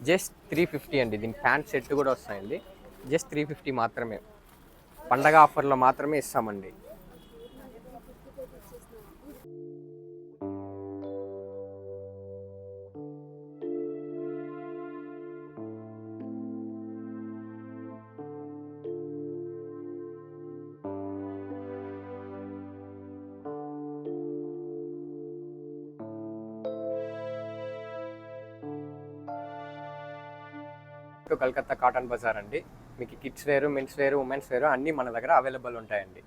Just 350 అండి. దీని pant set కూడా వస్తాయండి. జస్ట్ 350 మాత్రమే. పండగ ఆఫర్లో మాత్రమే ఇస్తామండి. కలకత్తా కాటన్ బజార్ అండి. మీకు కిడ్స్ వేరు, మెన్స్ వేరు, ఉమెన్స్ వేరు అన్నీ మన దగ్గర అవైలబుల్ ఉంటాయండి.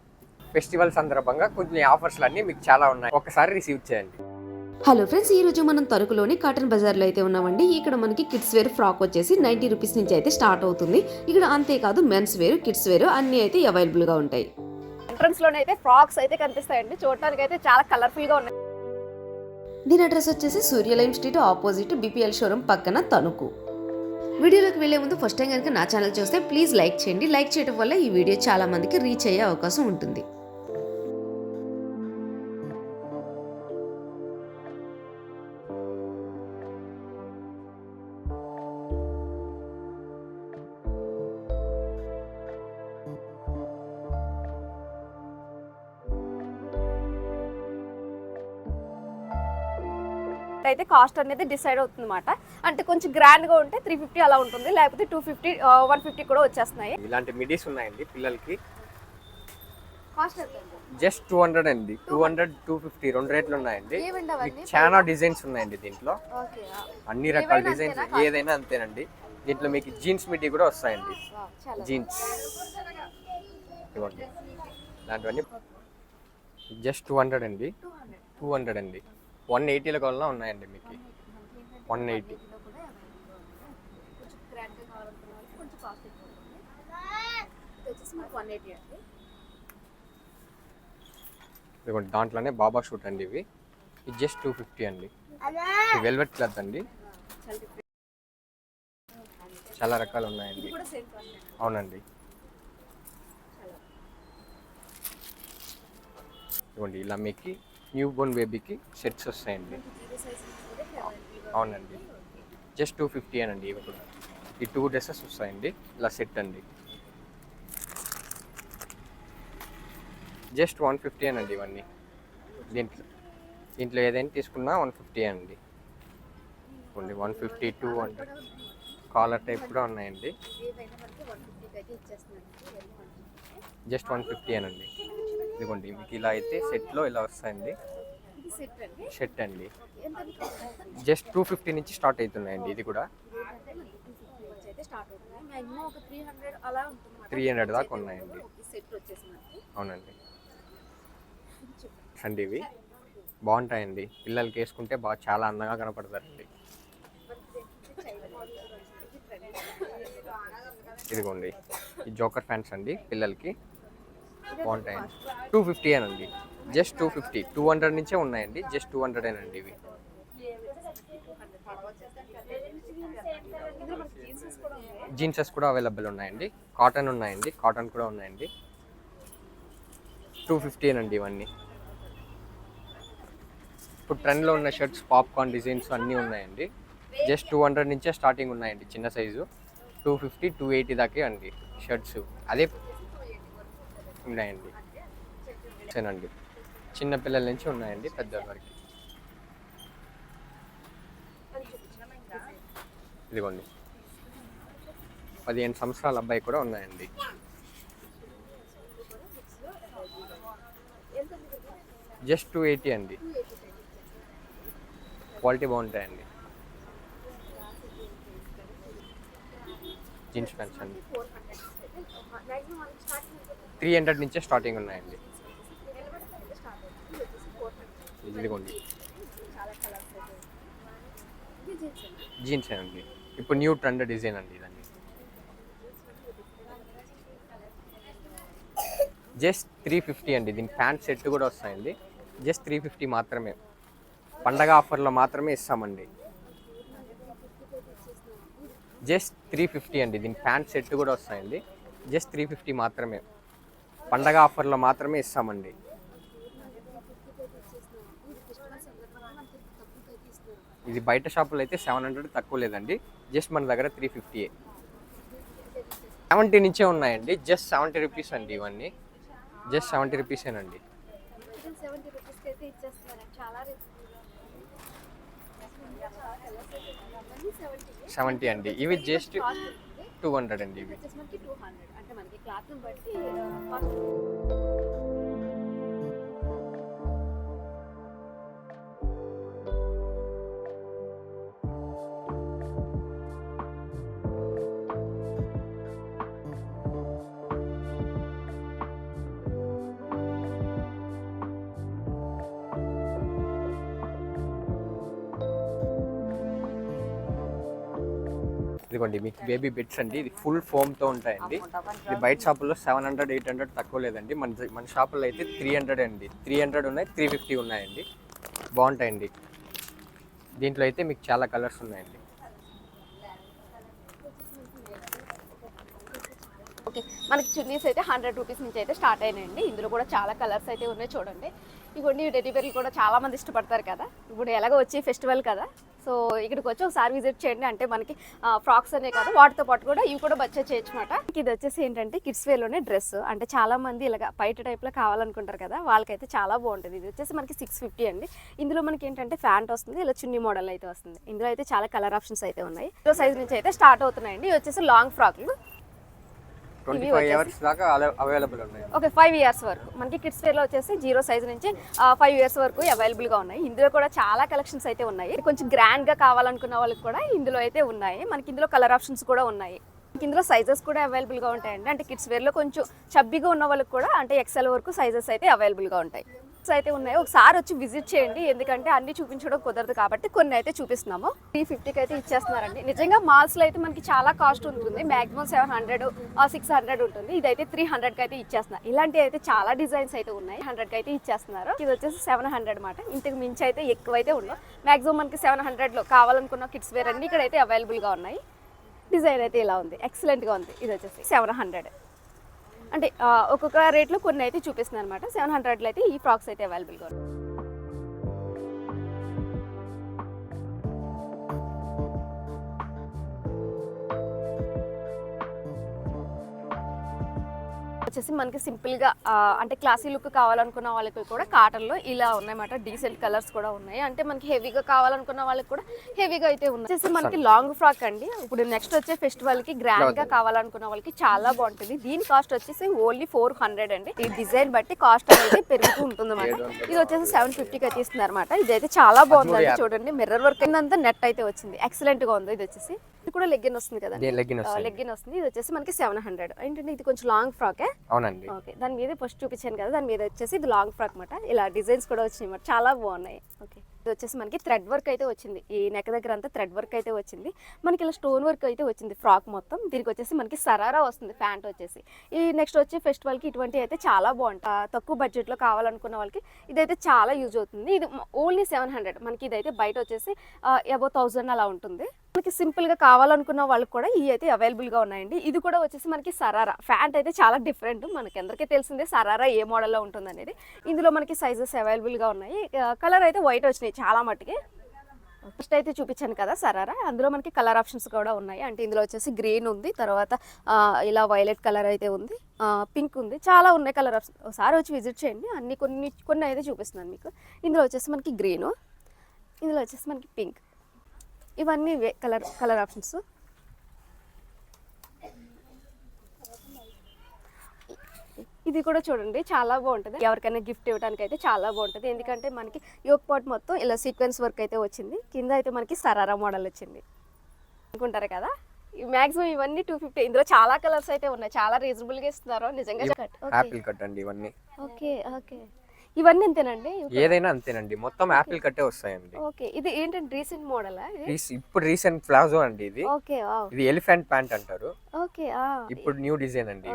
ఫెస్టివల్ సందర్భంగా కొన్ని ఆఫర్స్లు అన్నీ మీకు చాలా ఉన్నాయి, ఒకసారి రిసీవ్ చేయండి. హలో ఫ్రెండ్స్, ఈ రోజు మనం తణుకులోని కాటన్ బజార్లో అయితే ఉన్నామండి. ఇక్కడ మనకి కిడ్స్ వేర్ ఫ్రాక్ వచ్చేసి 90 రూపీస్ నుంచి అయితే స్టార్ట్ అవుతుంది. ఇక్కడ అంతేకాదు మెన్స్ వేరు, కిడ్స్ వేరు అన్ని అయితే అవైలబుల్గా ఉంటాయి. ఎంట్రన్స్ లోనే అయితే ఫ్రాక్స్ అయితే కనిపిస్తాయండి. చూడడానికి అయితే చాలా కలర్ఫుల్ గా ఉన్నాయి. దీని అడ్రస్ వచ్చేసి సూర్యలయం స్ట్రీట్ ఆపోజిట్ BPL షోరూమ్ పక్కన తణుకు. వీడియోలోకి వెళ్లే ముందు ఫస్ట్ టైం కనుక నా ఛానల్ చూస్తే ప్లీజ్ లైక్ చేయండి. లైక్ చేయడం వల్ల ఈ వీడియో చాలా మందికి రీచ్ అయ్యే అవకాశం ఉంటుంది. అయితే కాస్ట్ అనేది డిసైడ్ అవుతుంది అన్నమాట. అంటే కొంచెం గ్రాండ్ గా ఉంటే 350 అలా ఉంటుంది, లేకపోతే 250 150 కూడా వచ్చేస్తున్నాయి. ఇలాంటి మిడీస్ ఉన్నాయండి పిల్లలకి. కాస్ట్ జస్ట్ 200 అండి. 200 250 రెండు రేట్లు ఉన్నాయండి. చాలా డిజైన్స్ ఉన్నాయండి దీంట్లో. అన్ని రకాల డిజైన్స్ ఏదైనా అంతేనండి. దీంట్లో మీకు జీన్స్ మిడీ కూడా వస్తాయండి. జీన్స్ ఇవ్వండి. దాంట్లోని జస్ట్ 200 అండి. 200 అండి. 180లో కావాలన్నా ఉన్నాయండి మీకు. 180 ఇదిగోండి. దాంట్లోనే బాబా షూట్ అండి. ఇవి జస్ట్ 250 అండి. వెల్వెట్ క్లాత్ అండి. చాలా రకాలు ఉన్నాయండి. అవునండి. ఇదిగోండి ఇలా మీకు న్యూ బోర్న్ బేబీకి సెట్స్ వస్తాయండి. అవునండి. జస్ట్ 250 అనండి. ఇవి కూడా ఈ 2 డ్రెస్సెస్ వస్తాయండి. ఇలా సెట్ అండి. జస్ట్ 150 అనండి ఇవన్నీ. దీంట్లో ఏదైనా తీసుకున్నా 150 అండి. 150 200 కాలర్ టైప్ కూడా ఉన్నాయండి. జస్ట్ 150 అనండి. ఇదిగోండి మీకు ఇలా అయితే సెట్లో ఇలా వస్తాయండి. సెట్ అండి. జస్ట్ 250 నుంచి స్టార్ట్ అవుతున్నాయండి. ఇది కూడా 300 దాకా ఉన్నాయండి. అవునండి. అండి ఇవి బాగుంటాయండి. పిల్లలకి వేసుకుంటే బాగా చాలా అందంగా కనపడతారండి. ఇదిగోండి ఈ జోకర్ ఫ్యాన్స్ అండి పిల్లలకి బాగుంటాయండి. 250 అనండి. జస్ట్ 250. 200 నుంచే ఉన్నాయండి. జస్ట్ 200 అనండి ఇవి. జీన్సెస్ కూడా అవైలబుల్ ఉన్నాయండి. కాటన్ ఉన్నాయండి. కాటన్ కూడా ఉన్నాయండి. 250 అనండి ఇవన్నీ. ఇప్పుడు ట్రెండ్లో ఉన్న షర్ట్స్, పాప్కార్న్ డిజైన్స్ అన్నీ ఉన్నాయండి. జస్ట్ 200 నుంచే స్టార్టింగ్ ఉన్నాయండి. చిన్న సైజు 250 280 దాకే అండి షర్ట్స్. అదే ఉన్నాయండి. అండి చిన్న పిల్లల నుంచి ఉన్నాయండి పెద్దల వరకు. ఇదిగోండి 15 సంవత్సరాల అబ్బాయి కూడా ఉన్నాయండి. జస్ట్ 280 అండి. క్వాలిటీ బాగుంటాయండి. జీన్స్ ప్యాంట్స్ అండి. 300 నుంచే స్టార్టింగ్ ఉన్నాయండి. ఇదిగోండి జీన్స్ అండి. ఇప్పుడు న్యూ ట్రెండ్ డిజైన్ అండి ఇదండి. జస్ట్ 350 అండి. దీని ప్యాంట్ సెట్ కూడా వస్తాయండి. జస్ట్ 350 మాత్రమే. పండగ ఆఫర్లో మాత్రమే ఇస్తామండి. జస్ట్ 350 అండి. దీని ప్యాంట్ సెట్ కూడా వస్తాయండి. జస్ట్ 350 మాత్రమే. పండగ ఆఫర్లో మాత్రమే ఇస్తామండి. ఇది బయట షాపులో అయితే 700 తక్కువ లేదండి, జస్ట్ మన దగ్గర 350. 70 నుంచే ఉన్నాయండి, జస్ట్ 70 రూపీస్ అండి. ఇవన్నీ జస్ట్ 70 రూపీసేనండి. 70 రూపీస్కి అయితే ఇచ్చేస్తున్నారండి, చాలా రీజనబుల్గా ఉంది. 70 అండి. ఇవి జస్ట్ 200 అండి. ఇవి వచ్చేసి మనకి 200, అంటే మనకి క్లాత్ని బట్టి కాస్ట్. ఇదిగోండి మీకు బేబీ బెడ్స్ అండి. ఇది ఫుల్ ఫోమ్తో ఉంటాయండి. ఇది బయట షాపుల్లో 700, 800 తక్కువ లేదండి. మన షాపుల్లో అయితే 300 అండి. 300 ఉన్నాయి, 350 ఉన్నాయండి. బాగుంటాయండి. దీంట్లో అయితే మీకు చాలా కలర్స్ ఉన్నాయండి. ఓకే, మనకి చున్నీస్ అయితే 100 రూపీస్ నుంచి అయితే స్టార్ట్ అయినాయండి. ఇందులో కూడా చాలా కలర్స్ అయితే ఉన్నాయి చూడండి. ఇవన్నీ డెలివరీ కూడా చాలా మంది ఇష్టపడతారు కదా. ఇప్పుడు ఎలాగో వచ్చి ఫెస్టివల్ కదా, సో ఇక్కడికి వచ్చి ఒకసారి విజిట్ చేయండి. అంటే మనకి ఫ్రాక్స్ అనే కాదు, వాటితో పాటు కూడా ఇవి కూడా పర్చేజ్ చేయొచ్చు అనమాట. ఇది వచ్చేసి ఏంటంటే కిడ్స్ వేర్లోనే డ్రెస్, అంటే చాలా మంది ఇలాగ బయట టైప్లో కావాలనుకుంటారు కదా, వాళ్ళకైతే చాలా బాగుంటుంది. ఇది వచ్చేసి మనకి 650 అండి. ఇందులో మనకి ఏంటంటే ఫ్యాంట్ వస్తుంది, ఇలా చున్నీ మోడల్ అయితే వస్తుంది. ఇందులో అయితే చాలా కలర్ ఆప్షన్స్ అయితే ఉన్నాయి. ఇందులో సైజ్ నుంచి అయితే స్టార్ట్ అవుతున్నాయండి. ఇవి వచ్చేసి లాంగ్ ఫ్రాక్లు 25 ఇయర్స్ దాకా అవైలబుల్ ఉన్నాయి. ఓకే, 5 ఇయర్స్ వరకు మనకి కిడ్స్ వేర్లో వచ్చేసి 0 సైజ్ నుంచి 5 ఇయర్స్ వరకు అవైలబుల్గా ఉన్నాయి. ఇందులో కూడా చాలా కలెక్షన్స్ అయితే ఉన్నాయి. కొంచెం గ్రాండ్గా కావాలనుకున్న వాళ్ళకి కూడా ఇందులో అయితే ఉన్నాయి. మనకి ఇందులో కలర్ ఆప్షన్స్ కూడా ఉన్నాయి. ఇందులో సైజెస్ కూడా అవైలబుల్గా ఉంటాయండి. అంటే కిడ్స్ వేర్లో కొంచెం చబ్బీగా ఉన్న వాళ్ళకి కూడా అంటే ఎక్సెల్ వరకు సైజెస్ అయితే అవైలబుల్గా ఉంటాయి. అయితే ఉన్నాయి, ఒకసారి వచ్చి విజిట్ చేయండి. ఎందుకంటే అన్ని చూపించడం కుదరదు కాబట్టి కొన్ని అయితే చూపిస్తున్నాము. 350కి అయితే ఇచ్చేస్తున్నారండి. నిజంగా మాల్స్లో అయితే మనకి చాలా కాస్ట్ ఉంటుంది, మాక్సిమం 700, 600 ఉంటుంది. ఇదైతే 300కి అయితే ఇచ్చేస్తున్నారు. ఇలాంటివి అయితే చాలా డిజైన్స్ అయితే ఉన్నాయి. 100కి అయితే ఇచ్చేస్తున్నారు. ఇది వచ్చేసి 700 అనమాట. ఇంతకు మించి అయితే ఎక్కువైతే ఉండవు. మాక్సిమం మనకి 700లో కావాలనుకున్న కిడ్స్ వేర్ అన్ని ఇక్కడ అయితే అవైలబుల్గా ఉన్నాయి. డిజైన్ అయితే ఇలా ఉంది, ఎక్సలెంట్గా ఉంది. ఇది వచ్చేసి 700, అంటే ఒక్కొక్క రేట్లో కొన్ని అయితే చూపిస్తున్నాను అనమాట. 700లో అయితే ఈ ఫ్రాక్స్ అయితే అవైలబుల్గా ఉన్నాయి. వచ్చేసి మనకి సింపుల్గా అంటే క్లాసీ లుక్ కావాలనుకున్న వాళ్ళకి కూడా కాటన్లో ఇలా ఉన్నాయన్నమాట. డీసెంట్ కలర్స్ కూడా ఉన్నాయి. అంటే మనకి హెవీగా కావాలనుకున్న వాళ్ళకి కూడా హెవీగా అయితే ఉన్నాయి. వచ్చేసి మనకి లాంగ్ ఫ్రాక్ అండి. ఇప్పుడు నెక్స్ట్ వచ్చే ఫెస్టివల్కి గ్రాండ్గా కావాలనుకున్న వాళ్ళకి చాలా బాగుంటుంది. దీని కాస్ట్ వచ్చేసి ఓన్లీ 400 అండి. ఈ డిజైన్ బట్టి కాస్ట్ అనేది పెరుగుతూ ఉంటుంది అన్నమాట. ఇది వచ్చేసి 750కి అయితే ఇస్తున్నారు అనమాట. ఇదైతే చాలా బాగుందండి. చూడండి, మిర్రర్ వర్క్ అంతా నెట్ అయితే వచ్చింది, ఎక్సలెంట్గా ఉంది. ఇది వచ్చేసి ఇది కూడా లెగ్గిన్ వస్తుంది కదా, లెగ్గిన్ వస్తుంది. ఇది వచ్చేసి మనకి 700. ఏంటంటే ఇది కొంచెం లాంగ్ ఫ్రాకే. అవునండి. ఓకే, దాని మీద ఫస్ట్ చూపించాను కదా, దాని మీద వచ్చేసి ఇది లాంగ్ ఫ్రాక్ అనమాట. ఇలా డిజైన్స్ కూడా వచ్చినాయి అన్నమాట, చాలా బాగున్నాయి. ఓకే, ఇది వచ్చేసి మనకి థ్రెడ్ వర్క్ అయితే వచ్చింది. ఈ నెక్ దగ్గర అంతా థ్రెడ్ వర్క్ అయితే వచ్చింది. మనకి ఇలా స్టోన్ వర్క్ అయితే వచ్చింది ఫ్రాక్ మొత్తం. దీనికి వచ్చేసి మనకి సరారా వస్తుంది ప్యాంట్ వచ్చేసి. ఈ నెక్స్ట్ వచ్చే ఫెస్టివల్కి ఇటువంటి అయితే చాలా బాగుంటుంది. తక్కువ బడ్జెట్లో కావాలనుకున్న వాళ్ళకి ఇదైతే చాలా యూజ్ అవుతుంది. ఇది ఓన్లీ 700. మనకి ఇదైతే బయట వచ్చేసి అబౌవ్ 1000 అలా ఉంటుంది. మనకి సింపుల్గా కావాలనుకున్న వాళ్ళకి కూడా ఇవి అయితే అవైలబుల్గా ఉన్నాయండి. ఇది కూడా వచ్చేసి మనకి సరారా ఫ్యాంట్ అయితే చాలా డిఫరెంట్. మనకి అందరికీ తెలిసిందే సరారా ఏ మోడల్లో ఉంటుంది అనేది. ఇందులో మనకి సైజెస్ అవైలబుల్గా ఉన్నాయి. కలర్ అయితే వైట్ వచ్చినాయి చాలా మట్టుకి. ఫస్ట్ అయితే చూపించాను కదా సరారా, అందులో మనకి కలర్ ఆప్షన్స్ కూడా ఉన్నాయి. అంటే ఇందులో వచ్చేసి గ్రీన్ ఉంది, తర్వాత ఇలా వైలెట్ కలర్ అయితే ఉంది, పింక్ ఉంది, చాలా ఉన్నాయి కలర్ ఆప్షన్. ఒకసారి వచ్చి విజిట్ చేయండి. అన్ని కొన్ని అయితే చూపిస్తున్నాను మీకు. ఇందులో వచ్చేసి మనకి గ్రీను, ఇందులో వచ్చేసి మనకి పింక్, ఇవన్నీ కలర్ ఆప్షన్స్. ఇది కూడా చూడండి, చాలా బాగుంటుంది. ఎవరికైనా గిఫ్ట్ ఇవ్వడానికి అయితే చాలా బాగుంటుంది. ఎందుకంటే మనకి యోక్ పాట్ మొత్తం ఇలా సీక్వెన్స్ వర్క్ అయితే వచ్చింది. కింద అయితే మనకి సరారా మోడల్ వచ్చింది అనుకుంటారు కదా. మాక్సిమం ఇవన్నీ 250. ఇందులో చాలా కలర్స్ అయితే ఉన్నాయి, చాలా రీజనబుల్గా ఇస్తున్నారు నిజంగా. యాపిల్ కట్ అండి ఇవన్నీ. ఓకే ఓకే, ఇవన్నీ అంతేనండి? ఏదైనా అంతేనండి, మొత్తం యాపిల్ కట్టే వస్తాయండి. ఓకే, ఇది ఏంటంటే రీసెంట్ మోడల్? ఇప్పుడు రీసెంట్ ప్లాజో అండి ఇది. ఓకే, ఇది ఎలిఫెంట్ ప్యాంట్ అంటారు. ఓకే, ఇప్పుడు న్యూ డిజైన్ అండి.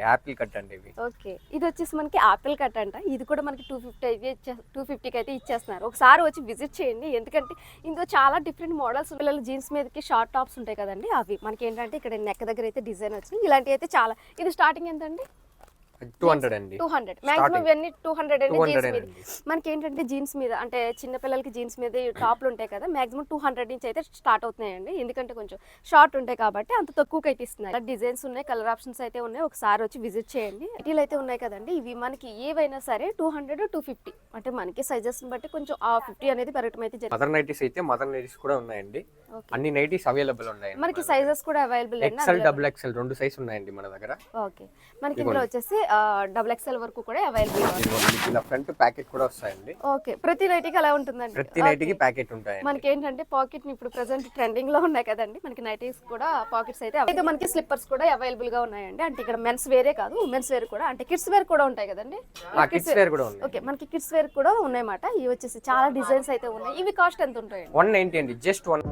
యాపిల్ కట్ అండి ఇవి. ఓకే, ఇది వచ్చేసి మనకి యాపిల్ కట్ అంట. ఇది కూడా మనకి 250కి అయితే ఇచ్చేస్తున్నారు. ఒకసారి వచ్చి విజిట్ చేయండి. ఎందుకంటే ఇందులో చాలా డిఫరెంట్ మోడల్స్. పిల్లలు జీన్స్ మీదకి షార్ట్ టాప్స్ ఉంటాయి కదండి, అవి మనకి ఏంటంటే ఇక్కడ నెక్ దగ్గర అయితే డిజైన్ వచ్చింది. ఇలాంటివి అయితే చాలా. ఇది స్టార్టింగ్ ఎంతండి? 200 అండి 200 మాక్సిమం ఇవన్నీ 200 అండి 200 జీన్స్ మీద అండి. మనకి ఏంటంటే జీన్స్ మీద అంటే చిన్న పిల్లలకి జీన్స్ మీద టాప్లు ఉంటాయి కదా మాక్సిమం 200 నుంచి అయితే స్టార్ట్ అవుతున్నాయండి ఎందుకంటే కొంచెం షార్ట్ ఉంటాయి కాబట్టి అంత తక్కువకి అయితే ఇస్తున్నాయి డిజైన్స్ ఉన్నాయి కలర్ ఆప్షన్స్ అయితే ఉన్నాయి ఒకసారి వచ్చి విజిట్ చేయండి వీటిలో అయితే ఉన్నాయి కదండి ఇవి మనకి ఏవైనా సరే 200 250 అంటే మనకి సైజెస్ బట్టి కొంచెం ఆ 50 అనేది పెరగటం అయితే జరిగింది మదర్ నైటీస్ అయితే మదర్ నైటీస్ కూడా ఉన్నాయండి అన్ని నైటీస్ అవైలబుల్ ఉన్నాయి మనకి సైజెస్ కూడా అవైలబుల్ అండి ఎక్సెల్ డబుల్ ఎక్సెల్ రెండు సైజ్ ఉన్నాయండి మన దగ్గర ఓకే మనకి ఇందులో వచ్చేసి డబుల్ ఎక్స్ఎల్ వరకు కూడా అవైలబుల్ ఇలా ఫ్రంట్ ప్యాకెట్ కూడా వస్తాయండి ఓకే ప్రతి నైటీకి అలా ఉంటుందండి ప్రతి నైటీకి ప్యాకెట్ ఉంటాయండి మనకి ఏంటంటే పాకెట్ ని ఇప్పుడు ప్రెసెంట్ ట్రెండింగ్ లో ఉన్నాయి కదండి మనకి నైటీస్ కూడా పాకెట్స్ అయితే available. మనకి స్లిప్పర్స్ కూడా అవైలబుల్ గా ఉన్నాయండి అంటే ఇక్కడ మెన్స్ వేరే కాదు ఉమెన్స్ వేర్ కూడా అంటే కిడ్స్ వేర్ కూడా ఉంటాయి కదండి కిడ్స్ వేర్ కూడా ఉన్నాయి ఓకే మనకి కిడ్స్ వేర్ కూడా ఉన్నాయన్నమాట ఇవి వచ్చేసి చాలా డిజైన్స్ అయితే ఉన్నాయి ఇవి కాస్ట్ ఎంత ఉంటాయండి 190 అండి జస్ట్ 1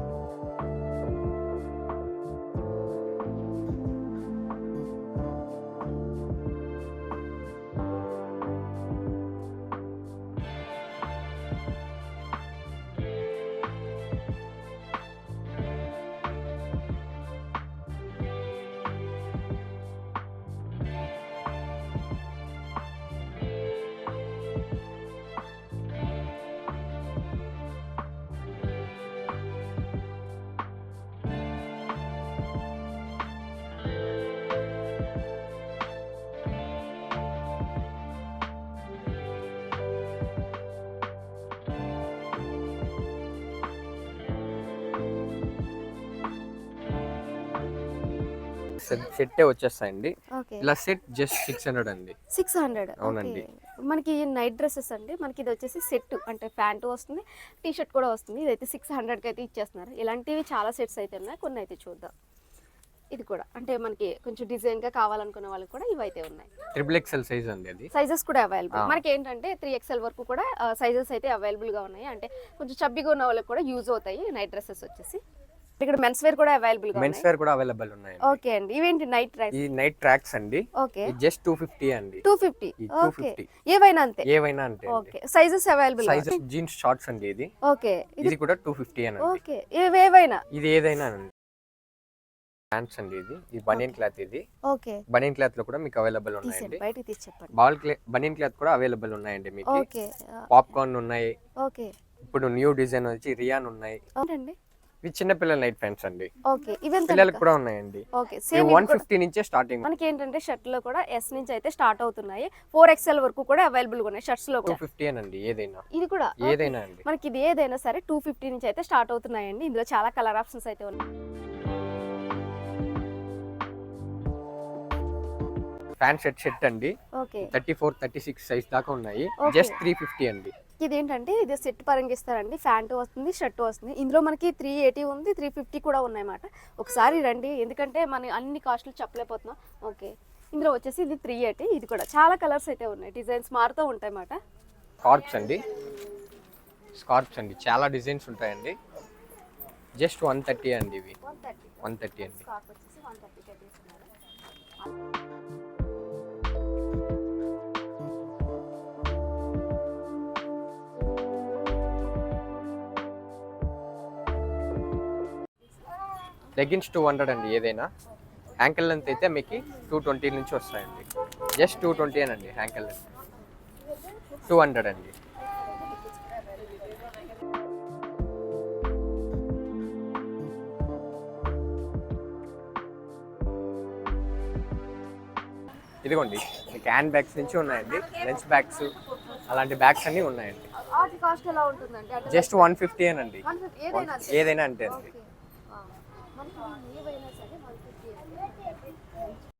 సెట్టే వచ్చేస్తాయండి ఓకే ఇలా సెట్ జస్ట్ 600 అండి 600 అవునండి. మనకి నైట్ డ్రెస్సెస్ అండి మనకి ఇది వచ్చేసి సెట్ అంటే ప్యాంటు వస్తుంది టీ షర్ట్ కూడా వస్తుంది ఇదైతే 600 కి అయితే ఇచ్చేస్తున్నారు ఇలాంటివి చాలా సెట్స్ అయితే ఉన్నాయి కొన్ని అయితే చూద్దాం ఇది కూడా అంటే మనకి కొంచెం డిజైన్ గా కావాలనుకున్న వాళ్ళకి కూడా ఇవైతే ఉన్నాయి ట్రిపుల్ ఎక్సెల్ సైజ్ అండి అది సైజెస్ కూడా అవైలబుల్ మనకి ఏంటంటే 3XL వరకు కూడా సైజెస్ అయితే అవైలబుల్ గా ఉన్నాయి అంటే కొంచెం చబ్బిగా ఉన్న వాళ్ళకి కూడా యూజ్ అవుతాయి నైట్ డ్రెస్సెస్ వచ్చేసి ఇక్కడ మెన్స్ వేర్ కూడా అవైలబుల్ గా మెన్స్ వేర్ కూడా అవైలబుల్ ఉన్నాయి ఓకే అండి ఇవేంటి నైట్ డ్రెస్ ఈ నైట్ ట్రాక్స్ అండి ఓకే జస్ట్ 250 అండి 250 ఈ ఓకే 250 ఏవైనా అంతే ఏవైనా అంటే okay sizes available sizes jeans shorts అండి ఇది ఓకే ఇది కూడా 250 అండి ఓకే ఏవేవైనా ఇది ఏదైనా అండి ప్యాంట్స్ అండి ఇది బనియన్ క్లాత్ ఇది ఓకే బనియన్ క్లాత్ లో కూడా మీకు అవైలబుల్ ఉన్నాయండి తీసేయండి బయటికి తీసి చెప్పండి బనియన్ క్లాత్ కూడా అవైలబుల్ ఉన్నాయండి మీకు ఓకే పాప్కార్న్ ఉన్నాయి ఓకే ఇప్పుడు న్యూ డిజైన్ వచ్చి రియాన్ ఉన్నాయి అవునండి ఇవి చిన్న పిల్లల నైట్ ప్యాంట్స్ అండి ఓకే ఇవెంత పిల్లలకు కూడా ఉన్నాయండి ఓకే ఇవి సేమ్ 150 నుంచే స్టార్టింగ్ మనకి ఏంటంటే షర్ట్ లో కూడా ఎస్ నుంచి అయితే స్టార్ట్ అవుతున్నాయి 4XL వరకు కూడా అవైలబుల్ గా ఉన్నాయి షర్ట్స్ లో కూడా 250 అండి ఏదైనా ఇది కూడా ఏదైనా అండి మనకి ఇది ఏదైనా సరే 250 నుంచి అయితే స్టార్ట్ అవుతున్నాయండి ఇందులో చాలా కలర్ ఆప్షన్స్ అయితే ఉన్నాయి ప్యాంట్ సెట్ అండి ఓకే 34 36 సైజ్ దాకా ఉన్నాయి Okay. జస్ట్ 350 అండి ఇదేంటంటే ఇది సెట్ పరంగా ఇస్తారండి ప్యాంటు వస్తుంది షర్ట్ వస్తుంది ఇందులో మనకి 380 ఉంది 350 కూడా ఉన్నాయన్నమాట ఒకసారి రండి ఎందుకంటే మన అన్ని కాస్ట్లు చెప్పలేకపోతున్నాం ఓకే ఇందులో వచ్చేసి ఇది 380 ఇది కూడా చాలా కలర్స్ అయితే ఉన్నాయి డిజైన్స్ మారుతూ ఉంటాయి అన్నమాట స్కార్ప్స్ అండి చాలా డిజైన్స్ ఉంటాయండి జస్ట్ 130 అండి ఇవి 130 అండి స్కార్ఫ్ వచ్చేసి 130 కి తీసుకున్నారు లెగిన్స్ 200 అండి ఏదైనా యాంకిల్ లెంత్ అయితే మీకు 220 నుంచి వస్తాయండి జస్ట్ 220 అనండి యాంకిల్ లెంత్ 200 అండి ఇదిగోండి మీకు హ్యాండ్ బ్యాగ్స్ నుంచి ఉన్నాయండి లంచ్ బ్యాగ్స్ అలాంటి బ్యాగ్స్ అన్నీ ఉన్నాయండి వాటి కాస్ట్ ఎలా ఉంటుందండి అంటే జస్ట్ 150 అనండి 150 ఏదైనా ఏదైనా అంటే అండి మనకి ఏవైనా సరే 150